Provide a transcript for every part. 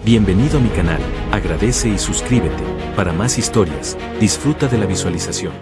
Bienvenido a mi canal, agradece y suscríbete. Para más historias, disfruta de la visualización.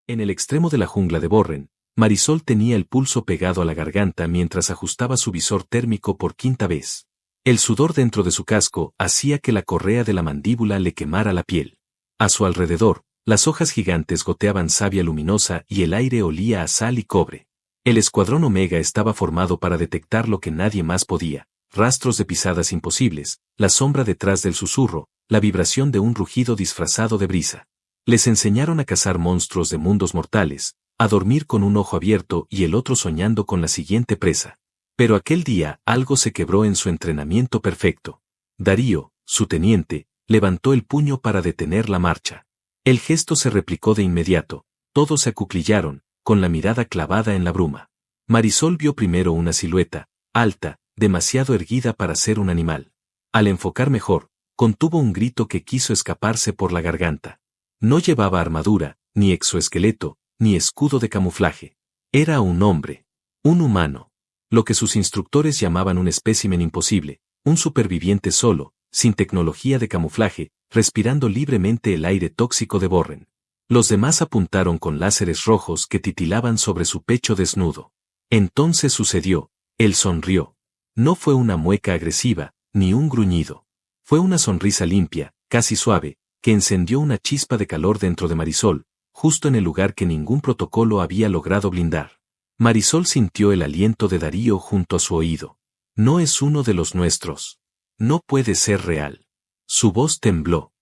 En el extremo de la jungla de Borren, Marisol tenía el pulso pegado a la garganta mientras ajustaba su visor térmico por quinta vez. El sudor dentro de su casco hacía que la correa de la mandíbula le quemara la piel. A su alrededor, las hojas gigantes goteaban savia luminosa y el aire olía a sal y cobre. El escuadrón Omega estaba formado para detectar lo que nadie más podía: rastros de pisadas imposibles, la sombra detrás del susurro, la vibración de un rugido disfrazado de brisa. Les enseñaron a cazar monstruos de mundos mortales, a dormir con un ojo abierto y el otro soñando con la siguiente presa. Pero aquel día algo se quebró en su entrenamiento perfecto. Darío, su teniente, levantó el puño para detener la marcha. El gesto se replicó de inmediato, todos se acuclillaron, con la mirada clavada en la bruma. Marisol vio primero una silueta, alta, demasiado erguida para ser un animal. Al enfocar mejor, contuvo un grito que quiso escaparse por la garganta. No llevaba armadura, ni exoesqueleto, ni escudo de camuflaje. Era un hombre. Un humano. Lo que sus instructores llamaban un espécimen imposible, un superviviente solo, sin tecnología de camuflaje, respirando libremente el aire tóxico de Borren. Los demás apuntaron con láseres rojos que titilaban sobre su pecho desnudo. Entonces sucedió. Él sonrió. No fue una mueca agresiva, ni un gruñido. Fue una sonrisa limpia, casi suave, que encendió una chispa de calor dentro de Marisol, justo en el lugar que ningún protocolo había logrado blindar. Marisol sintió el aliento de Darío junto a su oído. No es uno de los nuestros. No puede ser real. Su voz tembló.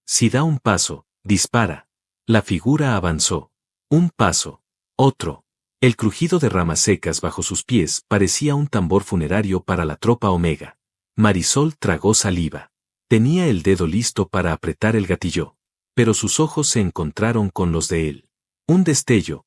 Si da un paso, dispara. La figura avanzó. Un paso. Otro. El crujido de ramas secas bajo sus pies parecía un tambor funerario para la tropa Omega. Marisol tragó saliva. Tenía el dedo listo para apretar el gatillo. Pero sus ojos se encontraron con los de él. Un destello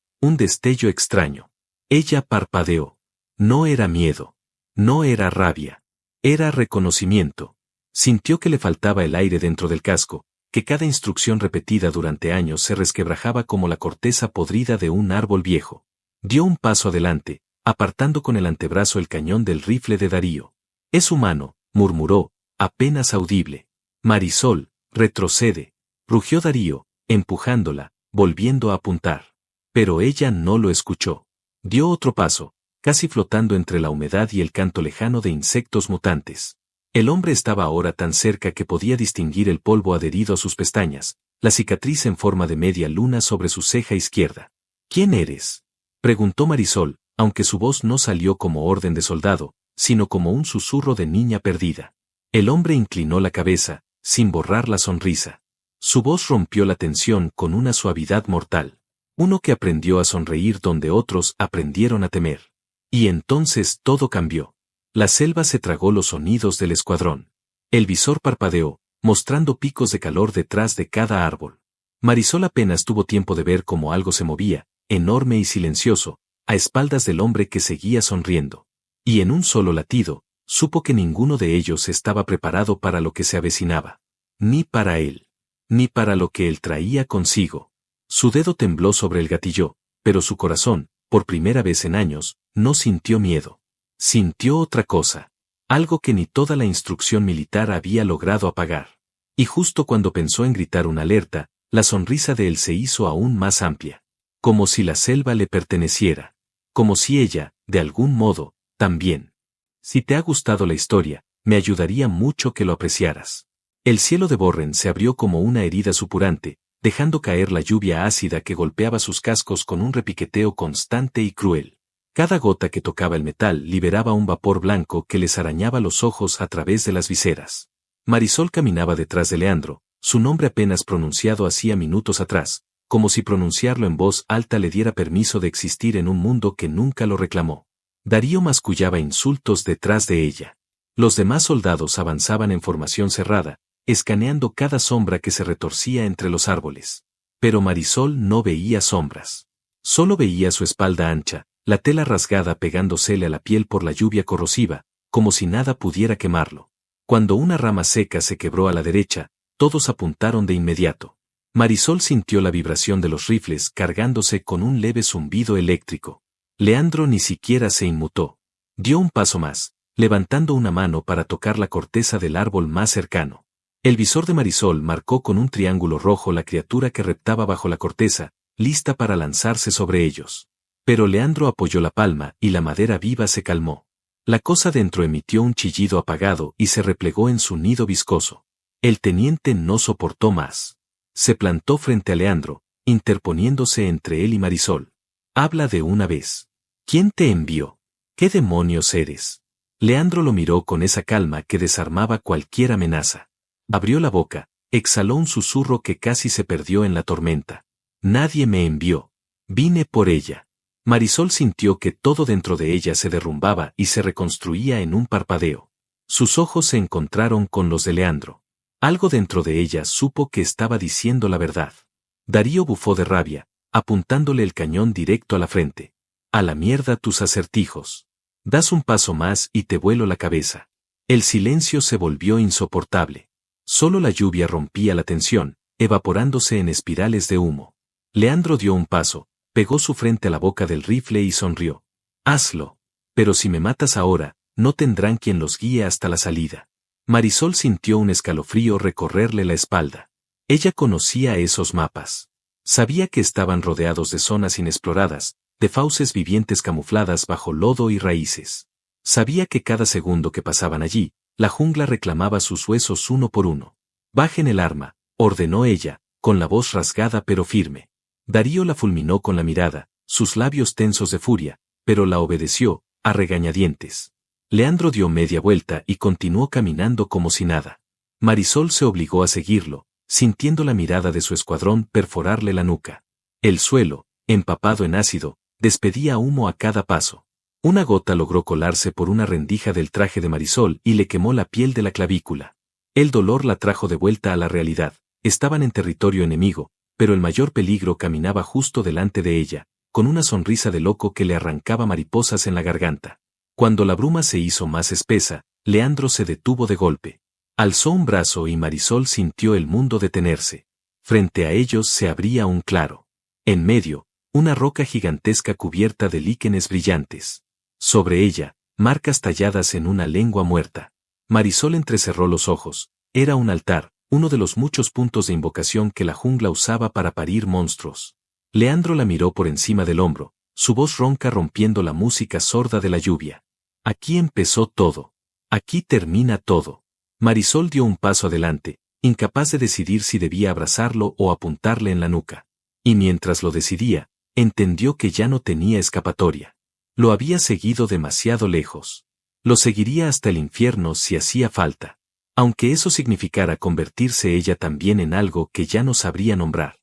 extraño. Ella parpadeó. No era miedo. No era rabia. Era reconocimiento. Sintió que le faltaba el aire dentro del casco, que cada instrucción repetida durante años se resquebrajaba como la corteza podrida de un árbol viejo. Dio un paso adelante, apartando con el antebrazo el cañón del rifle de Darío. Es humano, murmuró, apenas audible. Marisol, retrocede. Rugió Darío, empujándola, volviendo a apuntar. Pero ella no lo escuchó. Dio otro paso, casi flotando entre la humedad y el canto lejano de insectos mutantes. El hombre estaba ahora tan cerca que podía distinguir el polvo adherido a sus pestañas, la cicatriz en forma de media luna sobre su ceja izquierda. ¿Quién eres?, preguntó Marisol, aunque su voz no salió como orden de soldado, sino como un susurro de niña perdida. El hombre inclinó la cabeza, sin borrar la sonrisa. Su voz rompió la tensión con una suavidad mortal. Uno que aprendió a sonreír donde otros aprendieron a temer. Y entonces todo cambió. La selva se tragó los sonidos del escuadrón. El visor parpadeó, mostrando picos de calor detrás de cada árbol. Marisol apenas tuvo tiempo de ver cómo algo se movía, enorme y silencioso, a espaldas del hombre que seguía sonriendo. Y en un solo latido, supo que ninguno de ellos estaba preparado para lo que se avecinaba. Ni para él. Ni para lo que él traía consigo. Su dedo tembló sobre el gatillo, pero su corazón, por primera vez en años, no sintió miedo. Sintió otra cosa. Algo que ni toda la instrucción militar había logrado apagar. Y justo cuando pensó en gritar una alerta, la sonrisa de él se hizo aún más amplia. Como si la selva le perteneciera. Como si ella, de algún modo, también. Si te ha gustado la historia, me ayudaría mucho que lo apreciaras. El cielo de Borren se abrió como una herida supurante, dejando caer la lluvia ácida que golpeaba sus cascos con un repiqueteo constante y cruel. Cada gota que tocaba el metal liberaba un vapor blanco que les arañaba los ojos a través de las viseras. Marisol caminaba detrás de Leandro, su nombre apenas pronunciado hacía minutos atrás, como si pronunciarlo en voz alta le diera permiso de existir en un mundo que nunca lo reclamó. Darío mascullaba insultos detrás de ella. Los demás soldados avanzaban en formación cerrada, escaneando cada sombra que se retorcía entre los árboles. Pero Marisol no veía sombras. Solo veía su espalda ancha, la tela rasgada pegándosele a la piel por la lluvia corrosiva, como si nada pudiera quemarlo. Cuando una rama seca se quebró a la derecha, todos apuntaron de inmediato. Marisol sintió la vibración de los rifles cargándose con un leve zumbido eléctrico. Leandro ni siquiera se inmutó. Dio un paso más, levantando una mano para tocar la corteza del árbol más cercano. El visor de Marisol marcó con un triángulo rojo la criatura que reptaba bajo la corteza, lista para lanzarse sobre ellos. Pero Leandro apoyó la palma y la madera viva se calmó. La cosa dentro emitió un chillido apagado y se replegó en su nido viscoso. El teniente no soportó más. Se plantó frente a Leandro, interponiéndose entre él y Marisol. «Habla de una vez. ¿Quién te envió? ¿Qué demonios eres?» Leandro lo miró con esa calma que desarmaba cualquier amenaza. Abrió la boca, exhaló un susurro que casi se perdió en la tormenta. «Nadie me envió. Vine por ella». Marisol sintió que todo dentro de ella se derrumbaba y se reconstruía en un parpadeo. Sus ojos se encontraron con los de Leandro. Algo dentro de ella supo que estaba diciendo la verdad. Darío bufó de rabia, apuntándole el cañón directo a la frente. «A la mierda tus acertijos. Das un paso más y te vuelo la cabeza». El silencio se volvió insoportable. Solo la lluvia rompía la tensión, evaporándose en espirales de humo. Leandro dio un paso, pegó su frente a la boca del rifle y sonrió. «Hazlo. Pero si me matas ahora, no tendrán quien los guíe hasta la salida». Marisol sintió un escalofrío recorrerle la espalda. Ella conocía esos mapas. Sabía que estaban rodeados de zonas inexploradas, de fauces vivientes camufladas bajo lodo y raíces. Sabía que cada segundo que pasaban allí, la jungla reclamaba sus huesos uno por uno. «Bajen el arma», ordenó ella, con la voz rasgada pero firme. Darío la fulminó con la mirada, sus labios tensos de furia, pero la obedeció, a regañadientes. Leandro dio media vuelta y continuó caminando como si nada. Marisol se obligó a seguirlo, sintiendo la mirada de su escuadrón perforarle la nuca. El suelo, empapado en ácido, despedía humo a cada paso. Una gota logró colarse por una rendija del traje de Marisol y le quemó la piel de la clavícula. El dolor la trajo de vuelta a la realidad. Estaban en territorio enemigo, pero el mayor peligro caminaba justo delante de ella, con una sonrisa de loco que le arrancaba mariposas en la garganta. Cuando la bruma se hizo más espesa, Leandro se detuvo de golpe. Alzó un brazo y Marisol sintió el mundo detenerse. Frente a ellos se abría un claro. En medio, una roca gigantesca cubierta de líquenes brillantes. Sobre ella, marcas talladas en una lengua muerta. Marisol entrecerró los ojos. Era un altar, uno de los muchos puntos de invocación que la jungla usaba para parir monstruos. Leandro la miró por encima del hombro, su voz ronca rompiendo la música sorda de la lluvia. «Aquí empezó todo. Aquí termina todo». Marisol dio un paso adelante, incapaz de decidir si debía abrazarlo o apuntarle en la nuca. Y mientras lo decidía, entendió que ya no tenía escapatoria. Lo había seguido demasiado lejos. Lo seguiría hasta el infierno si hacía falta. Aunque eso significara convertirse ella también en algo que ya no sabría nombrar.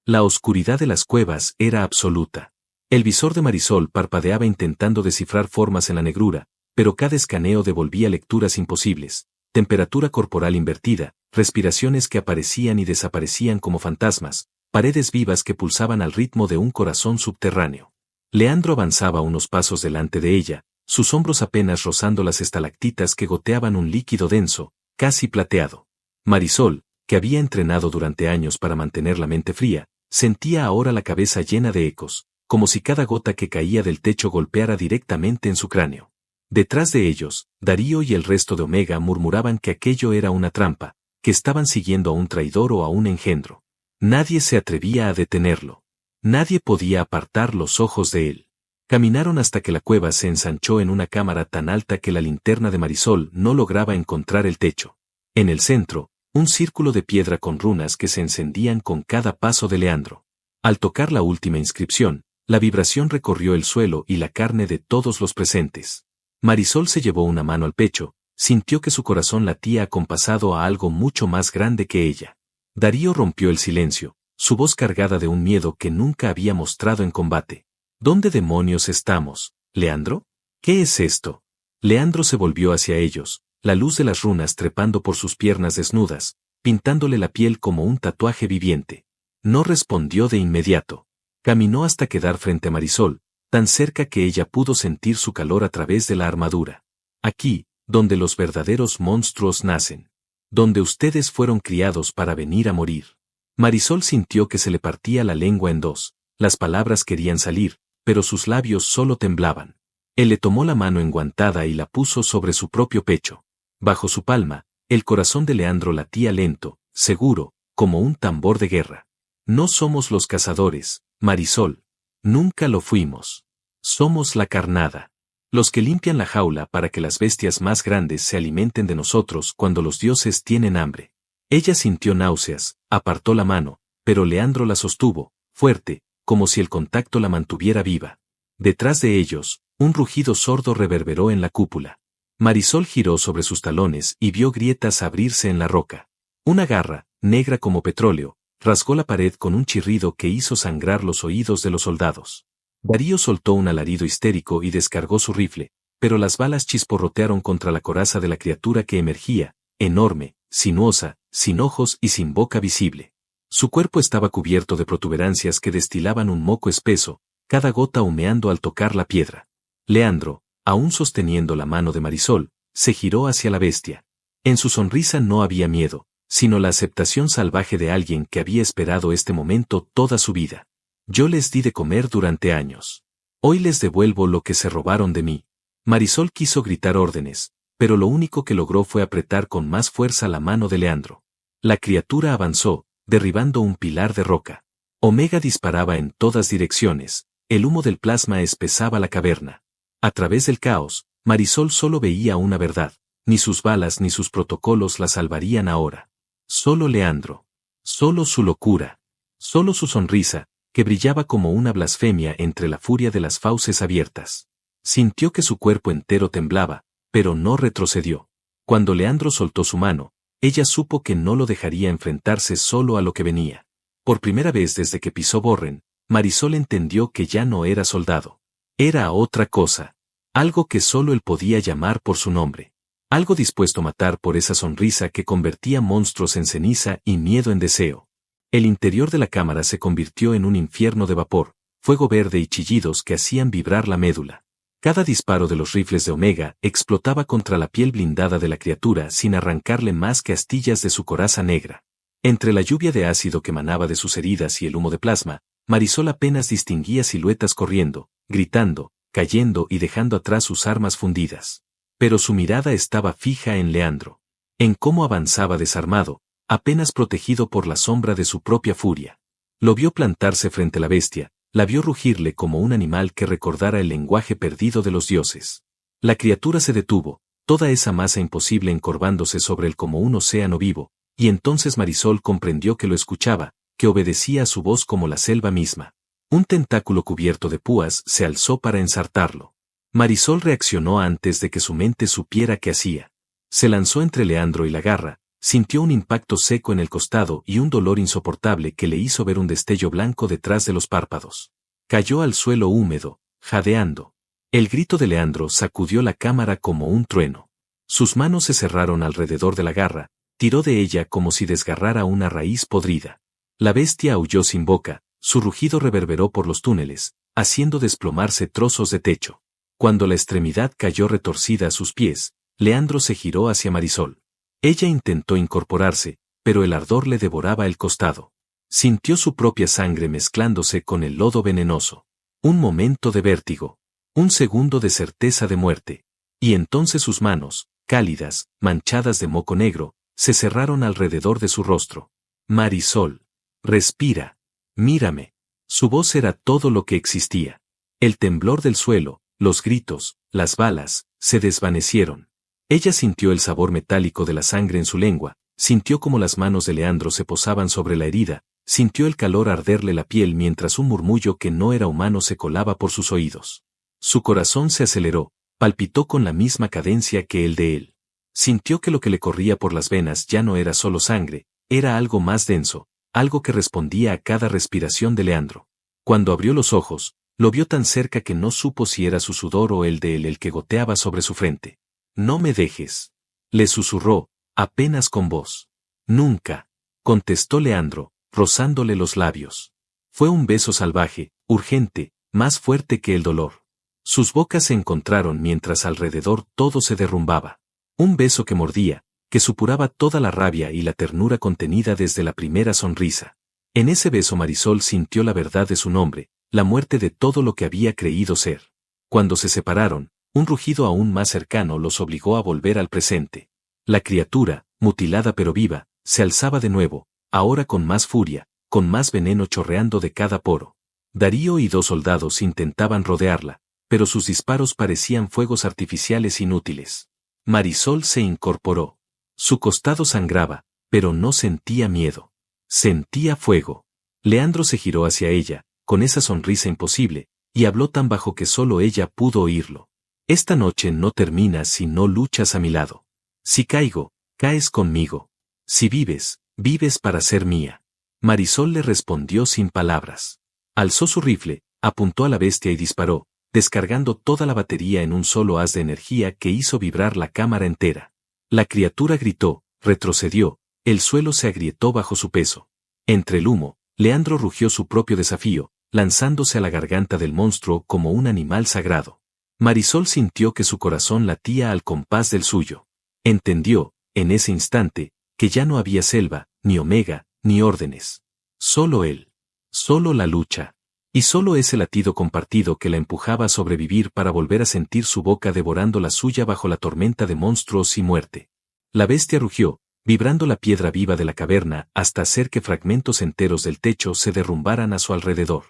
La oscuridad de las cuevas era absoluta. El visor de Marisol parpadeaba intentando descifrar formas en la negrura, pero cada escaneo devolvía lecturas imposibles. Temperatura corporal invertida, respiraciones que aparecían y desaparecían como fantasmas, paredes vivas que pulsaban al ritmo de un corazón subterráneo. Leandro avanzaba unos pasos delante de ella, sus hombros apenas rozando las estalactitas que goteaban un líquido denso, casi plateado. Marisol, que había entrenado durante años para mantener la mente fría, sentía ahora la cabeza llena de ecos, como si cada gota que caía del techo golpeara directamente en su cráneo. Detrás de ellos, Darío y el resto de Omega murmuraban que aquello era una trampa, que estaban siguiendo a un traidor o a un engendro. Nadie se atrevía a detenerlo. Nadie podía apartar los ojos de él. Caminaron hasta que la cueva se ensanchó en una cámara tan alta que la linterna de Marisol no lograba encontrar el techo. En el centro, un círculo de piedra con runas que se encendían con cada paso de Leandro. Al tocar la última inscripción, la vibración recorrió el suelo y la carne de todos los presentes. Marisol se llevó una mano al pecho, sintió que su corazón latía acompasado a algo mucho más grande que ella. Darío rompió el silencio, su voz cargada de un miedo que nunca había mostrado en combate. «¿Dónde demonios estamos, Leandro? ¿Qué es esto?» Leandro se volvió hacia ellos, la luz de las runas trepando por sus piernas desnudas, pintándole la piel como un tatuaje viviente. No respondió de inmediato. Caminó hasta quedar frente a Marisol, tan cerca que ella pudo sentir su calor a través de la armadura. «Aquí, donde los verdaderos monstruos nacen. Donde ustedes fueron criados para venir a morir». Marisol sintió que se le partía la lengua en dos, las palabras querían salir, pero sus labios solo temblaban. Él le tomó la mano enguantada y la puso sobre su propio pecho. Bajo su palma, el corazón de Leandro latía lento, seguro, como un tambor de guerra. No somos los cazadores, Marisol. Nunca lo fuimos. Somos la carnada. Los que limpian la jaula para que las bestias más grandes se alimenten de nosotros cuando los dioses tienen hambre. Ella sintió náuseas, apartó la mano, pero Leandro la sostuvo, fuerte, como si el contacto la mantuviera viva. Detrás de ellos, un rugido sordo reverberó en la cúpula. Marisol giró sobre sus talones y vio grietas abrirse en la roca. Una garra, negra como petróleo, rasgó la pared con un chirrido que hizo sangrar los oídos de los soldados. Darío soltó un alarido histérico y descargó su rifle, pero las balas chisporrotearon contra la coraza de la criatura que emergía, enorme, sinuosa, sin ojos y sin boca visible. Su cuerpo estaba cubierto de protuberancias que destilaban un moco espeso, cada gota humeando al tocar la piedra. Leandro, aún sosteniendo la mano de Marisol, se giró hacia la bestia. En su sonrisa no había miedo, sino la aceptación salvaje de alguien que había esperado este momento toda su vida. Yo les di de comer durante años. Hoy les devuelvo lo que se robaron de mí. Marisol quiso gritar órdenes, pero lo único que logró fue apretar con más fuerza la mano de Leandro. La criatura avanzó, derribando un pilar de roca. Omega disparaba en todas direcciones, el humo del plasma espesaba la caverna. A través del caos, Marisol solo veía una verdad, ni sus balas ni sus protocolos la salvarían ahora. Solo Leandro. Solo su locura. Solo su sonrisa, que brillaba como una blasfemia entre la furia de las fauces abiertas. Sintió que su cuerpo entero temblaba, pero no retrocedió. Cuando Leandro soltó su mano, ella supo que no lo dejaría enfrentarse solo a lo que venía. Por primera vez desde que pisó Borren, Marisol entendió que ya no era soldado. Era otra cosa. Algo que solo él podía llamar por su nombre. Algo dispuesto a matar por esa sonrisa que convertía monstruos en ceniza y miedo en deseo. El interior de la cámara se convirtió en un infierno de vapor, fuego verde y chillidos que hacían vibrar la médula. Cada disparo de los rifles de Omega explotaba contra la piel blindada de la criatura sin arrancarle más que astillas de su coraza negra. Entre la lluvia de ácido que emanaba de sus heridas y el humo de plasma, Marisol apenas distinguía siluetas corriendo, gritando, cayendo y dejando atrás sus armas fundidas. Pero su mirada estaba fija en Leandro. En cómo avanzaba desarmado, apenas protegido por la sombra de su propia furia. Lo vio plantarse frente a la bestia, la vio rugirle como un animal que recordara el lenguaje perdido de los dioses. La criatura se detuvo, toda esa masa imposible encorvándose sobre él como un océano vivo, y entonces Marisol comprendió que lo escuchaba, que obedecía a su voz como la selva misma. Un tentáculo cubierto de púas se alzó para ensartarlo. Marisol reaccionó antes de que su mente supiera qué hacía. Se lanzó entre Leandro y la garra, sintió un impacto seco en el costado y un dolor insoportable que le hizo ver un destello blanco detrás de los párpados. Cayó al suelo húmedo, jadeando. El grito de Leandro sacudió la cámara como un trueno. Sus manos se cerraron alrededor de la garra, tiró de ella como si desgarrara una raíz podrida. La bestia aulló sin boca, su rugido reverberó por los túneles, haciendo desplomarse trozos de techo. Cuando la extremidad cayó retorcida a sus pies, Leandro se giró hacia Marisol. Ella intentó incorporarse, pero el ardor le devoraba el costado. Sintió su propia sangre mezclándose con el lodo venenoso. Un momento de vértigo. Un segundo de certeza de muerte. Y entonces sus manos, cálidas, manchadas de moco negro, se cerraron alrededor de su rostro. Marisol. Respira. Mírame. Su voz era todo lo que existía. El temblor del suelo, los gritos, las balas, se desvanecieron. Ella sintió el sabor metálico de la sangre en su lengua, sintió como las manos de Leandro se posaban sobre la herida, sintió el calor arderle la piel mientras un murmullo que no era humano se colaba por sus oídos. Su corazón se aceleró, palpitó con la misma cadencia que el de él. Sintió que lo que le corría por las venas ya no era solo sangre, era algo más denso, algo que respondía a cada respiración de Leandro. Cuando abrió los ojos, lo vio tan cerca que no supo si era su sudor o el de él el que goteaba sobre su frente. «No me dejes», le susurró, apenas con voz. «Nunca», contestó Leandro, rozándole los labios. Fue un beso salvaje, urgente, más fuerte que el dolor. Sus bocas se encontraron mientras alrededor todo se derrumbaba. Un beso que mordía, que supuraba toda la rabia y la ternura contenida desde la primera sonrisa. En ese beso Marisol sintió la verdad de su nombre, la muerte de todo lo que había creído ser. Cuando se separaron, un rugido aún más cercano los obligó a volver al presente. La criatura, mutilada pero viva, se alzaba de nuevo, ahora con más furia, con más veneno chorreando de cada poro. Darío y 2 soldados intentaban rodearla, pero sus disparos parecían fuegos artificiales inútiles. Marisol se incorporó. Su costado sangraba, pero no sentía miedo. Sentía fuego. Leandro se giró hacia ella, con esa sonrisa imposible, y habló tan bajo que solo ella pudo oírlo. Esta noche no termina si no luchas a mi lado. Si caigo, caes conmigo. Si vives, vives para ser mía. Marisol le respondió sin palabras. Alzó su rifle, apuntó a la bestia y disparó, descargando toda la batería en un solo haz de energía que hizo vibrar la cámara entera. La criatura gritó, retrocedió, el suelo se agrietó bajo su peso. Entre el humo, Leandro rugió su propio desafío, lanzándose a la garganta del monstruo como un animal sagrado. Marisol sintió que su corazón latía al compás del suyo. Entendió, en ese instante, que ya no había selva, ni omega, ni órdenes. Solo él. Solo la lucha. Y solo ese latido compartido que la empujaba a sobrevivir para volver a sentir su boca devorando la suya bajo la tormenta de monstruos y muerte. La bestia rugió, vibrando la piedra viva de la caverna hasta hacer que fragmentos enteros del techo se derrumbaran a su alrededor.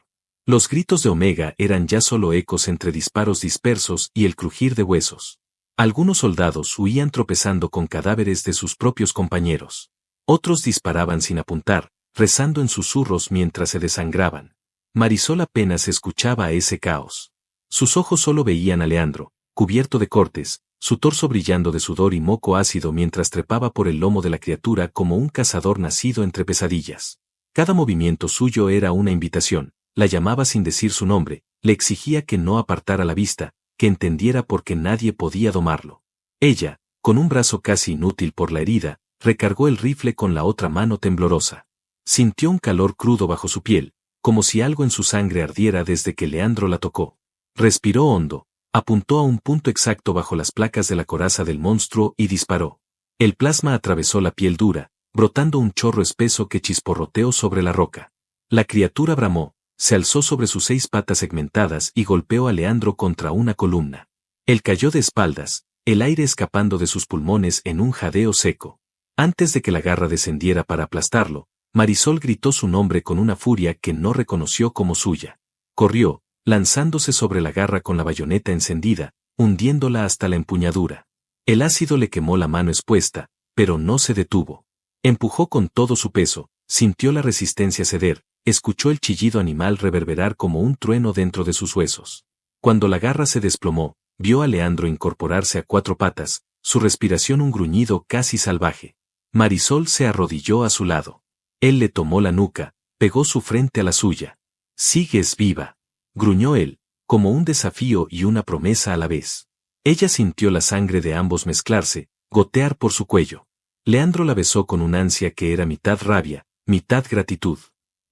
Los gritos de Omega eran ya solo ecos entre disparos dispersos y el crujir de huesos. Algunos soldados huían tropezando con cadáveres de sus propios compañeros. Otros disparaban sin apuntar, rezando en susurros mientras se desangraban. Marisol apenas escuchaba a ese caos. Sus ojos solo veían a Leandro, cubierto de cortes, su torso brillando de sudor y moco ácido mientras trepaba por el lomo de la criatura como un cazador nacido entre pesadillas. Cada movimiento suyo era una invitación, la llamaba sin decir su nombre, le exigía que no apartara la vista, que entendiera porque nadie podía domarlo. Ella, con un brazo casi inútil por la herida, recargó el rifle con la otra mano temblorosa. Sintió un calor crudo bajo su piel, como si algo en su sangre ardiera desde que Leandro la tocó. Respiró hondo, apuntó a un punto exacto bajo las placas de la coraza del monstruo y disparó. El plasma atravesó la piel dura, brotando un chorro espeso que chisporroteó sobre la roca. La criatura bramó, se alzó sobre sus 6 patas segmentadas y golpeó a Leandro contra una columna. Él cayó de espaldas, el aire escapando de sus pulmones en un jadeo seco. Antes de que la garra descendiera para aplastarlo, Marisol gritó su nombre con una furia que no reconoció como suya. Corrió, lanzándose sobre la garra con la bayoneta encendida, hundiéndola hasta la empuñadura. El ácido le quemó la mano expuesta, pero no se detuvo. Empujó con todo su peso, sintió la resistencia ceder, escuchó el chillido animal reverberar como un trueno dentro de sus huesos. Cuando la garra se desplomó, vio a Leandro incorporarse a 4 patas, su respiración un gruñido casi salvaje. Marisol se arrodilló a su lado. Él le tomó la nuca, pegó su frente a la suya. «Sigues viva», gruñó él, como un desafío y una promesa a la vez. Ella sintió la sangre de ambos mezclarse, gotear por su cuello. Leandro la besó con un ansia que era mitad rabia, mitad gratitud.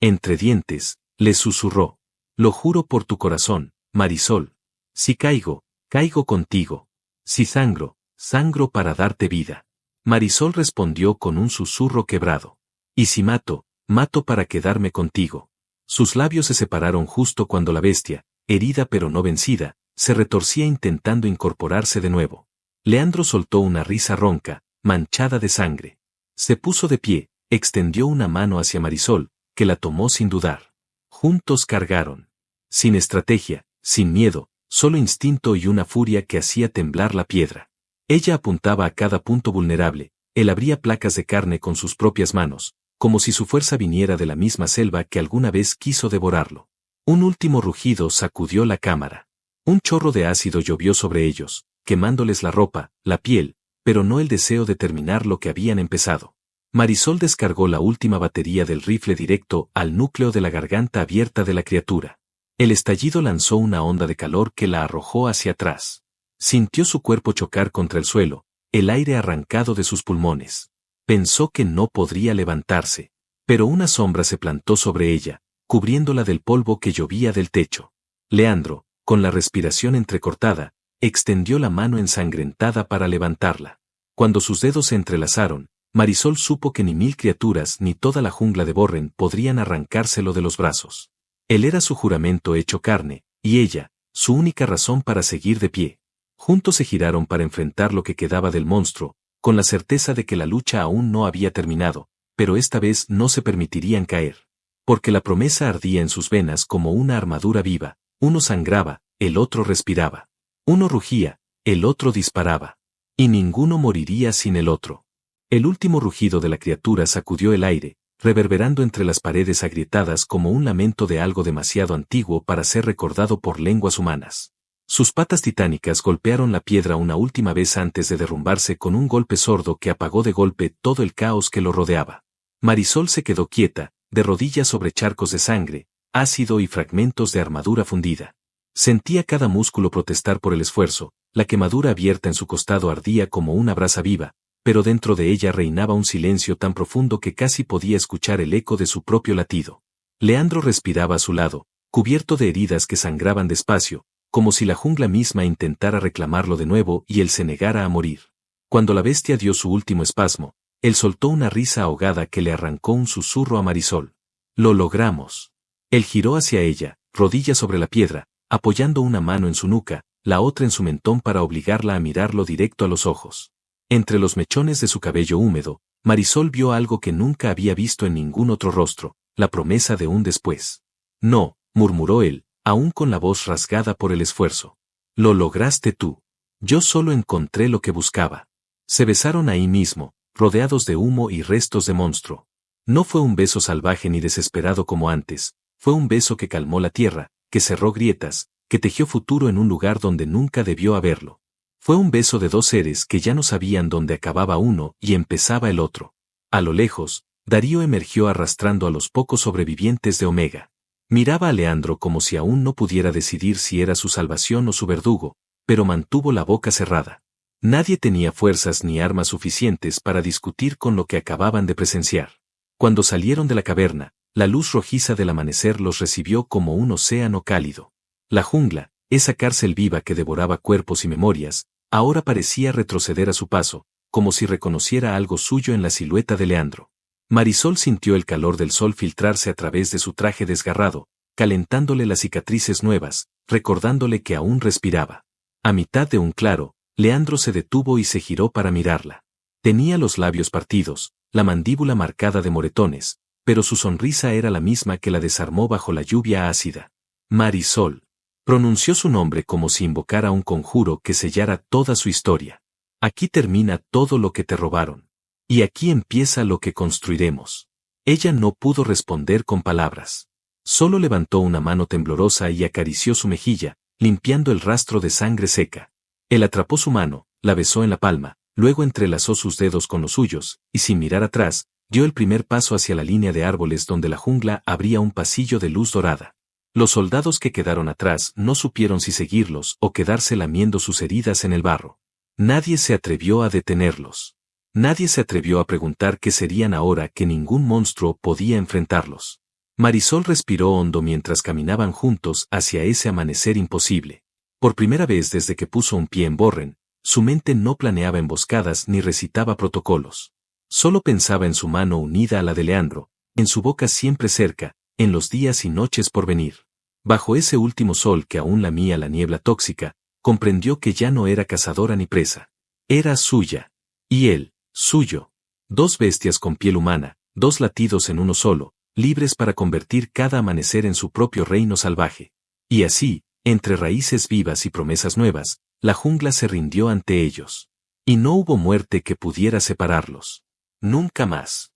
Entre dientes, le susurró: «Lo juro por tu corazón, Marisol. Si caigo, caigo contigo. Si sangro, sangro para darte vida». Marisol respondió con un susurro quebrado: «Y si mato, mato para quedarme contigo». Sus labios se separaron justo cuando la bestia, herida pero no vencida, se retorcía intentando incorporarse de nuevo. Leandro soltó una risa ronca, manchada de sangre. Se puso de pie, extendió una mano hacia Marisol, que la tomó sin dudar. Juntos cargaron. Sin estrategia, sin miedo, solo instinto y una furia que hacía temblar la piedra. Ella apuntaba a cada punto vulnerable, él abría placas de carne con sus propias manos, como si su fuerza viniera de la misma selva que alguna vez quiso devorarlo. Un último rugido sacudió la cámara. Un chorro de ácido llovió sobre ellos, quemándoles la ropa, la piel, pero no el deseo de terminar lo que habían empezado. Marisol descargó la última batería del rifle directo al núcleo de la garganta abierta de la criatura. El estallido lanzó una onda de calor que la arrojó hacia atrás. Sintió su cuerpo chocar contra el suelo, el aire arrancado de sus pulmones. Pensó que no podría levantarse, pero una sombra se plantó sobre ella, cubriéndola del polvo que llovía del techo. Leandro, con la respiración entrecortada, extendió la mano ensangrentada para levantarla. Cuando sus dedos se entrelazaron, Marisol supo que ni 1000 criaturas ni toda la jungla de Borren podrían arrancárselo de los brazos. Él era su juramento hecho carne, y ella, su única razón para seguir de pie. Juntos se giraron para enfrentar lo que quedaba del monstruo, con la certeza de que la lucha aún no había terminado, pero esta vez no se permitirían caer. Porque la promesa ardía en sus venas como una armadura viva, uno sangraba, el otro respiraba. Uno rugía, el otro disparaba. Y ninguno moriría sin el otro. El último rugido de la criatura sacudió el aire, reverberando entre las paredes agrietadas como un lamento de algo demasiado antiguo para ser recordado por lenguas humanas. Sus patas titánicas golpearon la piedra una última vez antes de derrumbarse con un golpe sordo que apagó de golpe todo el caos que lo rodeaba. Marisol se quedó quieta, de rodillas sobre charcos de sangre, ácido y fragmentos de armadura fundida. Sentía cada músculo protestar por el esfuerzo, la quemadura abierta en su costado ardía como una brasa viva, pero dentro de ella reinaba un silencio tan profundo que casi podía escuchar el eco de su propio latido. Leandro respiraba a su lado, cubierto de heridas que sangraban despacio, como si la jungla misma intentara reclamarlo de nuevo y él se negara a morir. Cuando la bestia dio su último espasmo, él soltó una risa ahogada que le arrancó un susurro a Marisol. «Lo logramos». Él giró hacia ella, rodillas sobre la piedra, apoyando una mano en su nuca, la otra en su mentón para obligarla a mirarlo directo a los ojos. Entre los mechones de su cabello húmedo, Marisol vio algo que nunca había visto en ningún otro rostro, la promesa de un después. «No», murmuró él, aún con la voz rasgada por el esfuerzo. «Lo lograste tú. Yo solo encontré lo que buscaba». Se besaron ahí mismo, rodeados de humo y restos de monstruo. No fue un beso salvaje ni desesperado como antes, fue un beso que calmó la tierra, que cerró grietas, que tejió futuro en un lugar donde nunca debió haberlo. Fue un beso de dos seres que ya no sabían dónde acababa uno y empezaba el otro. A lo lejos, Darío emergió arrastrando a los pocos sobrevivientes de Omega. Miraba a Leandro como si aún no pudiera decidir si era su salvación o su verdugo, pero mantuvo la boca cerrada. Nadie tenía fuerzas ni armas suficientes para discutir con lo que acababan de presenciar. Cuando salieron de la caverna, la luz rojiza del amanecer los recibió como un océano cálido. La jungla, esa cárcel viva que devoraba cuerpos y memorias, ahora parecía retroceder a su paso, como si reconociera algo suyo en la silueta de Leandro. Marisol sintió el calor del sol filtrarse a través de su traje desgarrado, calentándole las cicatrices nuevas, recordándole que aún respiraba. A mitad de un claro, Leandro se detuvo y se giró para mirarla. Tenía los labios partidos, la mandíbula marcada de moretones, pero su sonrisa era la misma que la desarmó bajo la lluvia ácida. Marisol. Pronunció su nombre como si invocara un conjuro que sellara toda su historia. Aquí termina todo lo que te robaron. Y aquí empieza lo que construiremos. Ella no pudo responder con palabras. Solo levantó una mano temblorosa y acarició su mejilla, limpiando el rastro de sangre seca. Él atrapó su mano, la besó en la palma, luego entrelazó sus dedos con los suyos, y sin mirar atrás, dio el primer paso hacia la línea de árboles donde la jungla abría un pasillo de luz dorada. Los soldados que quedaron atrás no supieron si seguirlos o quedarse lamiendo sus heridas en el barro. Nadie se atrevió a detenerlos. Nadie se atrevió a preguntar qué serían ahora que ningún monstruo podía enfrentarlos. Marisol respiró hondo mientras caminaban juntos hacia ese amanecer imposible. Por primera vez desde que puso un pie en Borren, su mente no planeaba emboscadas ni recitaba protocolos. Solo pensaba en su mano unida a la de Leandro, en su boca siempre cerca, en los días y noches por venir. Bajo ese último sol que aún lamía la niebla tóxica, comprendió que ya no era cazadora ni presa. Era suya. Y él, suyo. Dos bestias con piel humana, dos latidos en uno solo, libres para convertir cada amanecer en su propio reino salvaje. Y así, entre raíces vivas y promesas nuevas, la jungla se rindió ante ellos. Y no hubo muerte que pudiera separarlos. Nunca más.